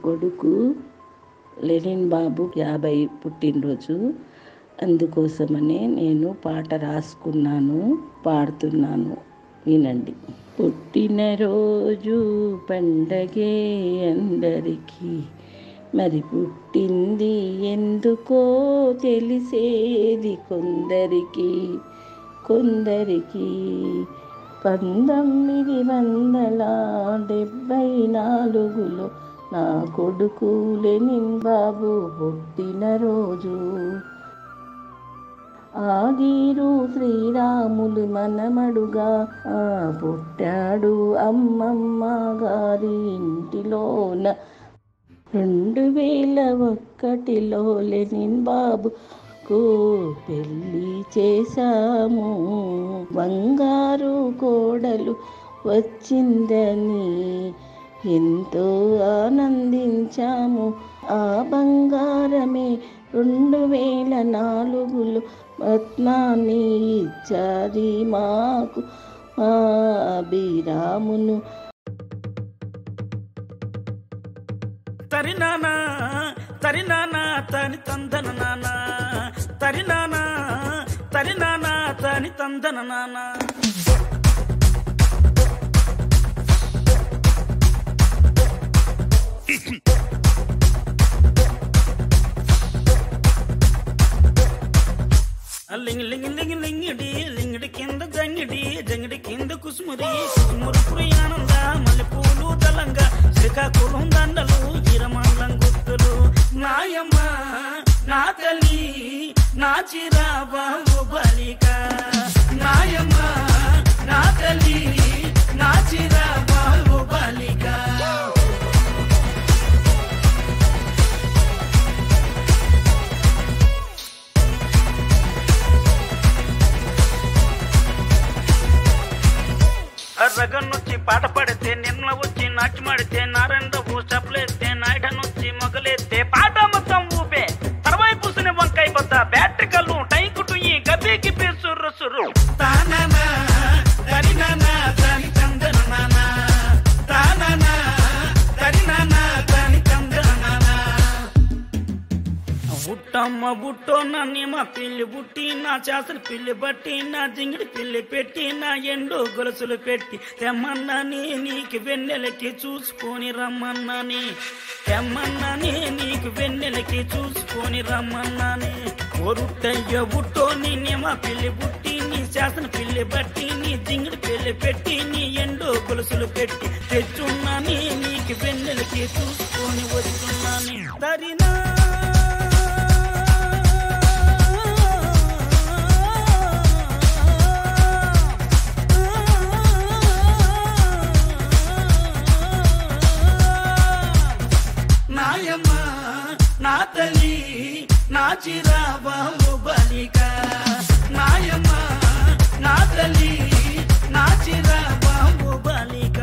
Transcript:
కొడుకు లెనిన్ బాబు 50 పుట్టినరోజు. అందుకోసమనే నేను పాట రాసుకున్నాను, పాడుతున్నాను, వినండి. పుట్టినరోజు పండగే అందరికీ, మరి పుట్టింది ఎందుకో తెలిసేది కొందరికి. 1974లో నా కొడుకు లెనిన్ బాబు పుట్టినరోజు. ఆగిరు శ్రీరాములు మనమడుగా పుట్టాడు అమ్మమ్మ గారి ఇంటిలోన. 2001లో లెనిన్ బాబుకు పెళ్ళి చేశాము. బంగారు కోడలు వచ్చిందని ఎంతో ఆనందించాము. ఆ బంగారమే 2004లో రత్నాన్ని ఇచ్చాది మాకు మా అభిరామును. తరినానా తరినానా తని తందన నానా, తరినానా తరినానా తని తందన నానా. లింగి లింగి లింగి లింగిడి లింగిడి కింద జంగిడి జంగిడి కింద కుసుమురి కుసుమురు పురియానంద మల్లెపూలు దళంగా శ్రీకాకుళం దండలు ఈరమండలం గుర్తులు. నాయమ్మ నా తల్లి నా చిరాబాబు బాలిక, నాయమ్మ నా తల్లి నా చిరాబాబు బాలిక. రగన్నొచ్చి పాట పడితే, నిన్న వచ్చి నాట్యం ఆడితే, నారాయణరావు చప్పలేస్తే, నాయుడనొచ్చి మొగలేస్తే, పాట మొత్తం ఊపే తర్వాయి పూసిన వంకాయ బద్ద బ్యాటరీ కళ్ళు టైకుటు ఈ గబ్బి గిబ్బి సుర్రు సుర్రు. తానా తరినానా తని తందన నానా, తానా తరినానా తని తందన నానా. బుట్టమ్మ బుట్టో నన్ను మా పిల్లి బుట్టి, నా చేసల పిల్లి బట్టి, నా జింగిడి పిల్లి పెట్టి, నా ఎండు గొలుసులు పెట్టి తెమ్మన్నాని నీకు వెన్నెలకి చూసుకొని రమ్మన్నాని, తెమ్మన్నాని నీకు వెన్నెలకి చూసుకొని రమ్మన్నాని. ఒరుట్టయ్య బుట్టో నిన్నే మా పిల్లి బుట్టి, నీ చేసల పిల్లి బట్టి, నీ జింగిడి పిల్లి పెట్టి, నీ ఎండు గొలుసులు పెట్టి తెచ్చున్నాని నీకు వెన్నెలకి చూసుకొని వస్తున్నాని. తరినా నాయమ్మ నా తల్లి నా చిరాబాబు బాలిక, నాయమ్మ నా తల్లి నా చిరాబాబు బాలిక.